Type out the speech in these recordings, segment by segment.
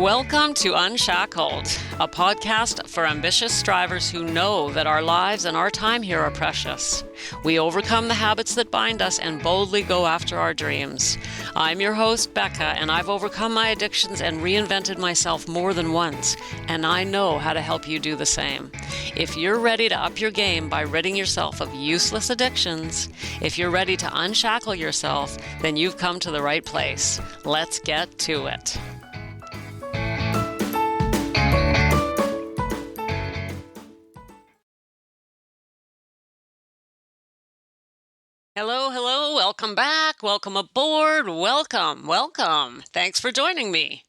Welcome to Unshackled, a podcast for ambitious strivers who know that our lives and our time here are precious. We overcome the habits that bind us and boldly go after our dreams. I'm your host, Becca, and I've overcome my addictions and reinvented myself more than once, and I know how to help you do the same. If you're ready to up your game by ridding yourself of useless addictions, if you're ready to unshackle yourself, then you've come to the right place. Let's get to it. Hello, welcome back, welcome aboard, welcome. Thanks for joining me.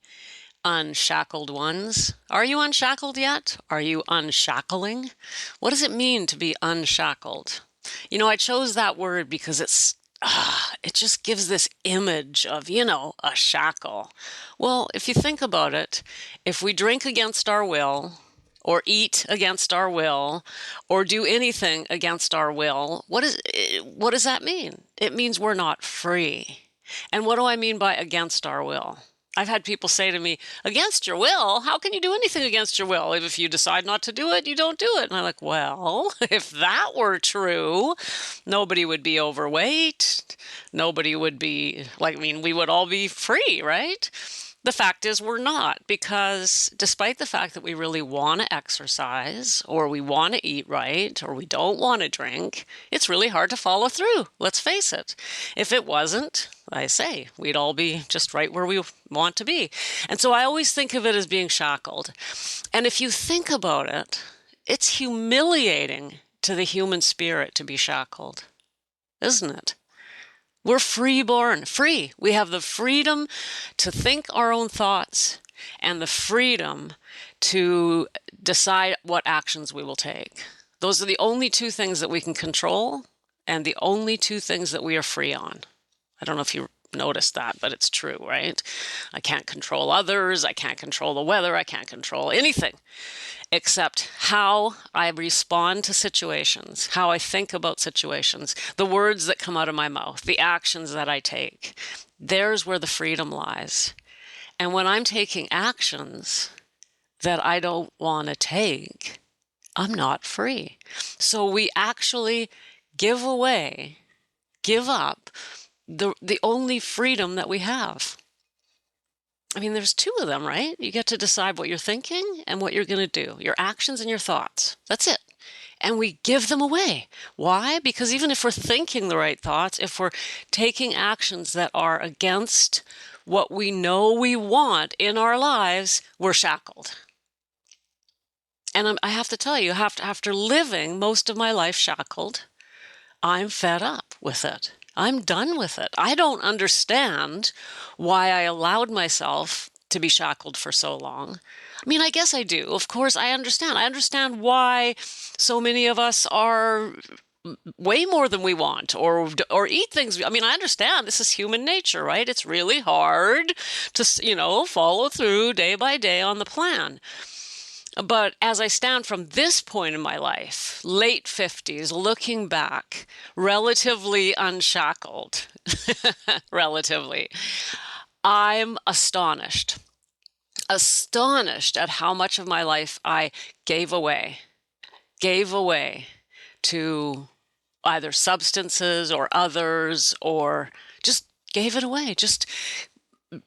Unshackled ones. Are you unshackled yet? Are you unshackling? What does it mean to be unshackled? You know, I chose that word because it just gives this image of, a shackle. Well, if you think about it, if we drink against our will, or eat against our will, or do anything against our will, what does that mean? It means we're not free. And what do I mean by against our will? I've had people say to me, against your will? How can you do anything against your will? If you decide not to do it, you don't do it. And I'm like, well, if that were true, nobody would be overweight. Nobody would be, we would all be free, right? The fact is we're not, because despite the fact that we really want to exercise, or we want to eat right, or we don't want to drink, it's really hard to follow through. Let's face it. If it wasn't, I say, we'd all be just right where we want to be. And so I always think of it as being shackled. And if you think about it, it's humiliating to the human spirit to be shackled, isn't it? We're free. We have the freedom to think our own thoughts and the freedom to decide what actions we will take. Those are the only two things that we can control and the only two things that we are free on. I don't know if you noticed that, but it's true, right? I can't control others. I can't control the weather. I can't control anything except how I respond to situations, how I think about situations, the words that come out of my mouth, the actions that I take. There's where the freedom lies. And when I'm taking actions that I don't want to take, I'm not free. So we actually give up the only freedom that we have. I mean, there's two of them, right? You get to decide what you're thinking and what you're going to do, your actions and your thoughts. That's it. And we give them away. Why? Because even if we're thinking the right thoughts, if we're taking actions that are against what we know we want in our lives, we're shackled. And I have to tell you, after living most of my life shackled, I'm fed up with it. I'm done with it. I don't understand why I allowed myself to be shackled for so long. I mean, I guess I do. Of course, I understand. I understand why so many of us are way more than we want or eat things. I mean, I understand this is human nature, right? It's really hard to, follow through day by day on the plan. But as I stand from this point in my life, late 50s, looking back, relatively unshackled, I'm astonished at how much of my life I gave away to either substances or others, or just gave it away, just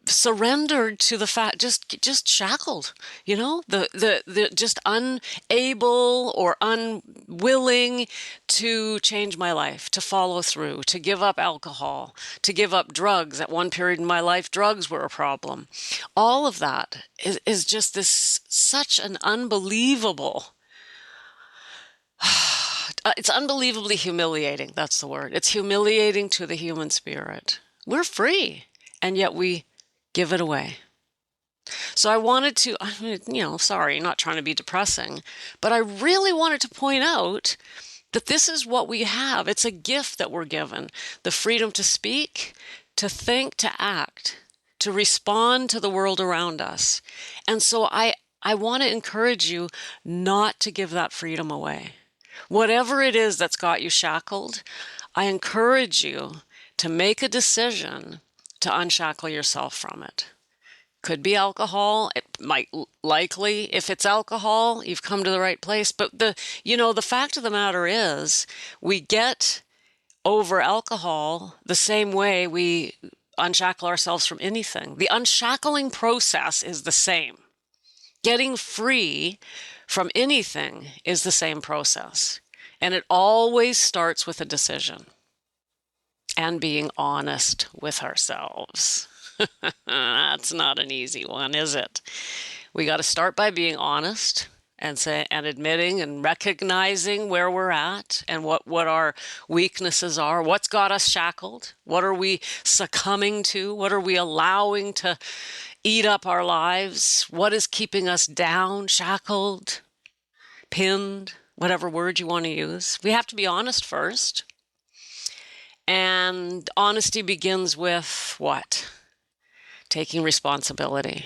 surrendered to the fact, just shackled, the just unable or unwilling to change my life, to follow through, to give up alcohol, to give up drugs. At one period in my life, drugs were a problem. All of that is just such an unbelievable, it's unbelievably humiliating. That's the word. It's humiliating to the human spirit. We're free, and yet we give it away. So I wanted to, sorry, not trying to be depressing, but I really wanted to point out that this is what we have. It's a gift that we're given. The freedom to speak, to think, to act, to respond to the world around us. And so I want to encourage you not to give that freedom away. Whatever it is that's got you shackled, I encourage you to make a decision to unshackle yourself from it. Could be alcohol. It might likely, if it's alcohol, you've come to the right place. But the fact of the matter is, we get over alcohol the same way we unshackle ourselves from anything. The unshackling process is the same. Getting free from anything is the same process. And it always starts with a decision and being honest with ourselves. That's not an easy one, is it? We got to start by being honest and admitting and recognizing where we're at and what our weaknesses are. What's got us shackled? What are we succumbing to? What are we allowing to eat up our lives? What is keeping us down, shackled, pinned, whatever word you want to use? We have to be honest first. And honesty begins with what? Taking responsibility.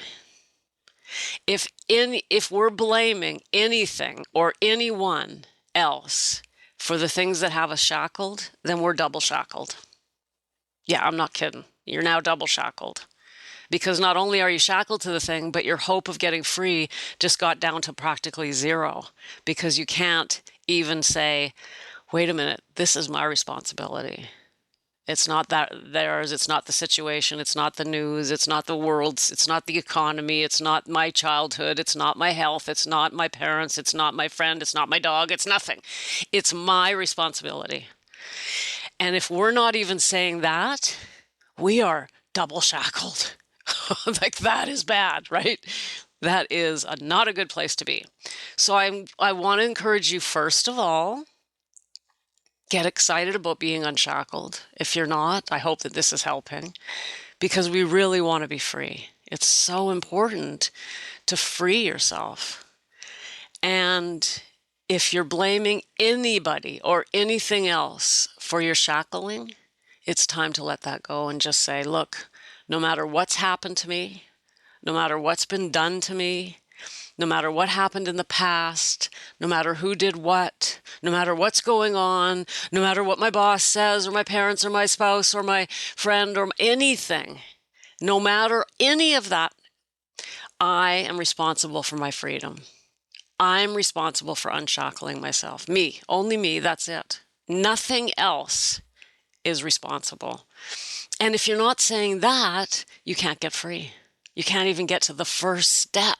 If we're blaming anything or anyone else for the things that have us shackled, then we're double shackled. Yeah, I'm not kidding. You're now double shackled. Because not only are you shackled to the thing, but your hope of getting free just got down to practically zero, because you can't even say, wait a minute, this is my responsibility. It's not theirs, it's not the situation, it's not the news, it's not the world's, it's not the economy, it's not my childhood, it's not my health, it's not my parents, it's not my friend, it's not my dog, it's nothing. It's my responsibility. And if we're not even saying that, we are double shackled. Like, that is bad, right? That is not a good place to be. So I want to encourage you, first of all, get excited about being unshackled. If you're not, I hope that this is helping, because we really want to be free. It's so important to free yourself. And if you're blaming anybody or anything else for your shackling, it's time to let that go and just say, look, no matter what's happened to me, no matter what's been done to me, no matter what happened in the past, no matter who did what, no matter what's going on, no matter what my boss says or my parents or my spouse or my friend or anything, no matter any of that, I am responsible for my freedom. I'm responsible for unshackling myself. Me, only me, that's it. Nothing else is responsible. And if you're not saying that, you can't get free. You can't even get to the first step.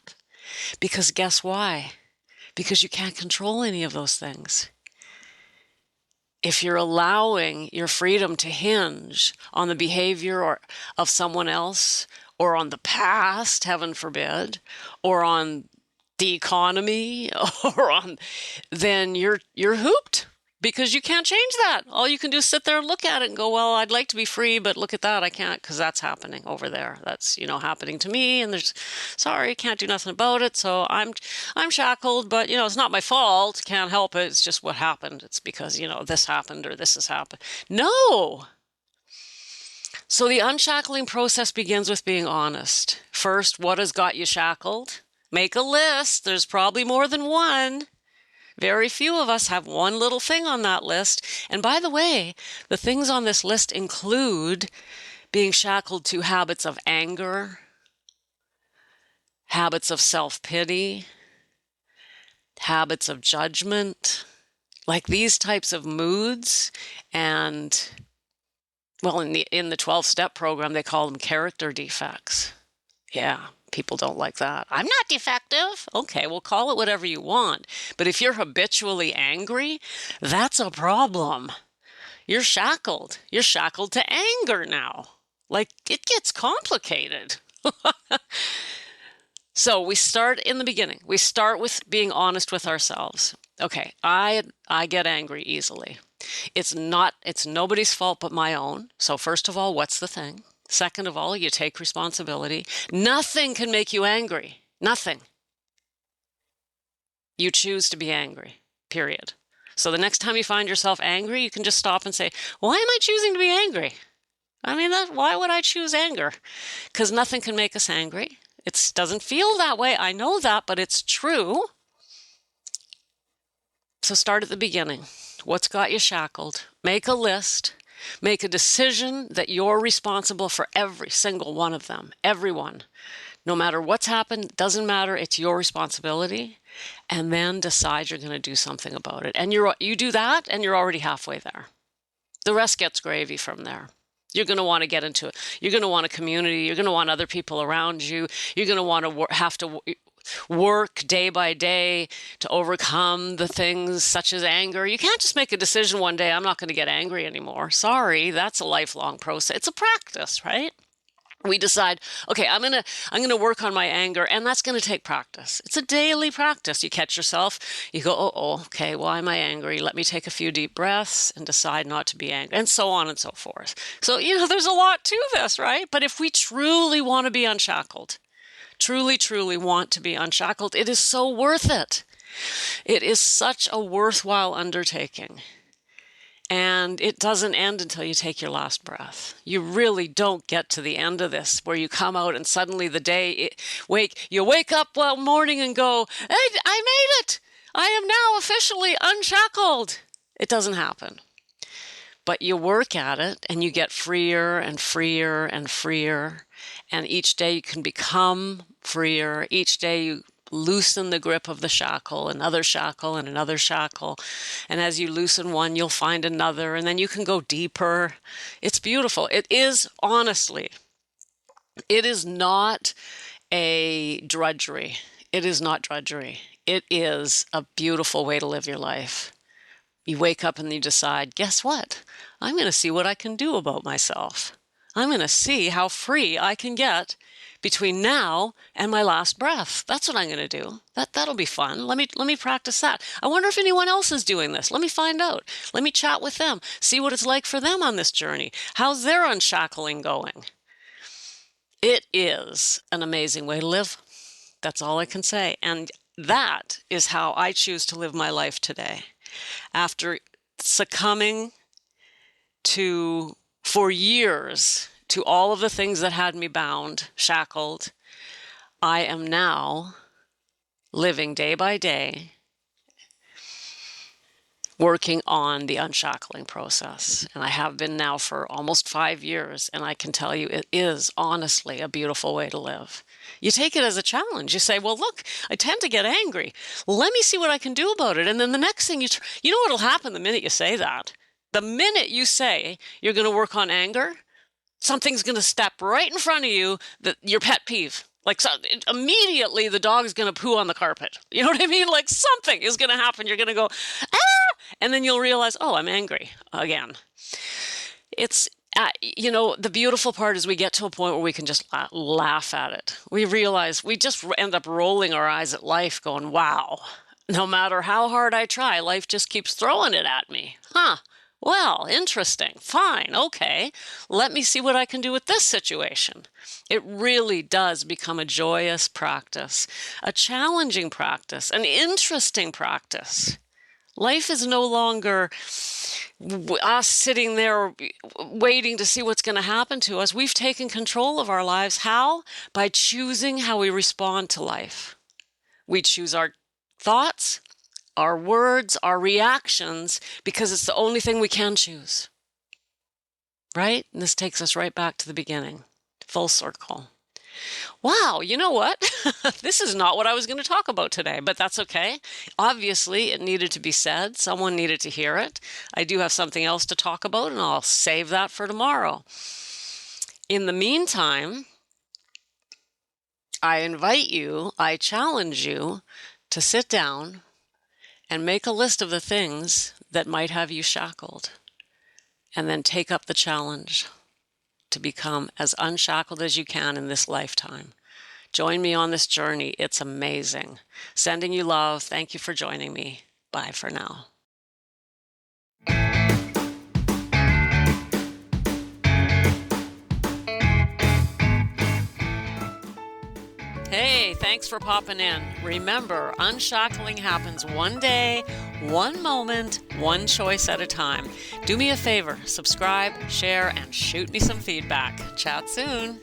Because guess why? Because you can't control any of those things. If you're allowing your freedom to hinge on the behavior of someone else, or on the past, heaven forbid, or on the economy, then you're hooped, because you can't change that. All you can do is sit there and look at it and go, well, I'd like to be free, but look at that, I can't, because that's happening over there. That's, happening to me, and sorry, can't do nothing about it. So I'm shackled, but it's not my fault. Can't help it. It's just what happened. It's because, this happened or this has happened. No. So the unshackling process begins with being honest. First, what has got you shackled? Make a list. There's probably more than one. Very few of us have one little thing on that list. And by the way, the things on this list include being shackled to habits of anger, habits of self-pity, habits of judgment, like these types of moods. And, well, in the 12-step program, they call them character defects. Yeah. People don't like that. I'm not defective. Okay, well, call it whatever you want. But if you're habitually angry, that's a problem. You're shackled. You're shackled to anger now. Like, it gets complicated. So we start in the beginning. We start with being honest with ourselves. Okay, I get angry easily. It's nobody's fault but my own. So first of all, what's the thing? Second of all, you take responsibility. Nothing can make you angry. Nothing. You choose to be angry, period. So the next time you find yourself angry, you can just stop and say, why am I choosing to be angry? I mean, why would I choose anger? Because nothing can make us angry. It doesn't feel that way. I know that, but it's true. So start at the beginning. What's got you shackled? Make a list. Make a decision that you're responsible for every single one of them, everyone. No matter what's happened, doesn't matter. It's your responsibility. And then decide you're going to do something about it. And you do that, and you're already halfway there. The rest gets gravy from there. You're going to want to get into it. You're going to want a community. You're going to want other people around you. You're going to want to have to work day by day to overcome the things such as anger. You can't just make a decision one day, I'm not going to get angry anymore. Sorry, that's a lifelong process. It's a practice, right? We decide, okay, I'm gonna work on my anger, and that's gonna take practice. It's a daily practice. You catch yourself, you go, okay, why am I angry? Let me take a few deep breaths and decide not to be angry, and so on and so forth. So, there's a lot to this, right? But if we truly want to be unshackled, truly want to be unshackled, it is so worth it. It is such a worthwhile undertaking. And it doesn't end until you take your last breath. You really don't get to the end of this where you come out and suddenly you wake up one morning and go, hey, I made it. I am now officially unshackled. It doesn't happen. But you work at it and you get freer and freer and freer. And each day you can become freer. Each day you loosen the grip of the shackle, another shackle and another shackle. And as you loosen one, you'll find another, and then you can go deeper. It's beautiful. It is, honestly, it is not a drudgery. It is not drudgery. It is a beautiful way to live your life. You wake up and you decide, guess what? I'm going to see what I can do about myself. I'm going to see how free I can get between now and my last breath. That's what I'm going to do. That'll be fun. Let me practice that. I wonder if anyone else is doing this. Let me find out. Let me chat with them. See what it's like for them on this journey. How's their unshackling going? It is an amazing way to live. That's all I can say. And that is how I choose to live my life today. After succumbing for years, to all of the things that had me bound, shackled, I am now living day by day, working on the unshackling process. And I have been now for almost 5 years, and I can tell you it is honestly a beautiful way to live. You take it as a challenge. You say, well, look, I tend to get angry. Let me see what I can do about it. And then the next thing you know what'll happen the minute you say that? The minute you say you're going to work on anger, something's going to step right in front of you, your pet peeve. Like, so immediately the dog's going to poo on the carpet. You know what I mean? Like, something is going to happen. You're going to go, ah! And then you'll realize, oh, I'm angry again. It's, the beautiful part is we get to a point where we can just laugh at it. We realize we just end up rolling our eyes at life going, wow, no matter how hard I try, life just keeps throwing it at me. Well, interesting. Fine. Okay. Let me see what I can do with this situation. It really does become a joyous practice, a challenging practice, an interesting practice. Life is no longer us sitting there waiting to see what's going to happen to us. We've taken control of our lives. How? By choosing how we respond to life. We choose our thoughts, our words, our reactions, because it's the only thing we can choose. Right? And this takes us right back to the beginning, full circle. Wow, you know what? This is not what I was going to talk about today, but that's okay. Obviously, it needed to be said. Someone needed to hear it. I do have something else to talk about, and I'll save that for tomorrow. In the meantime, I challenge you to sit down and make a list of the things that might have you shackled, and then take up the challenge to become as unshackled as you can in this lifetime. Join me on this journey. It's amazing. Sending you love. Thank you for joining me. Bye for now. Hey, thanks for popping in. Remember, unshackling happens one day, one moment, one choice at a time. Do me a favor, subscribe, share, and shoot me some feedback. Chat soon.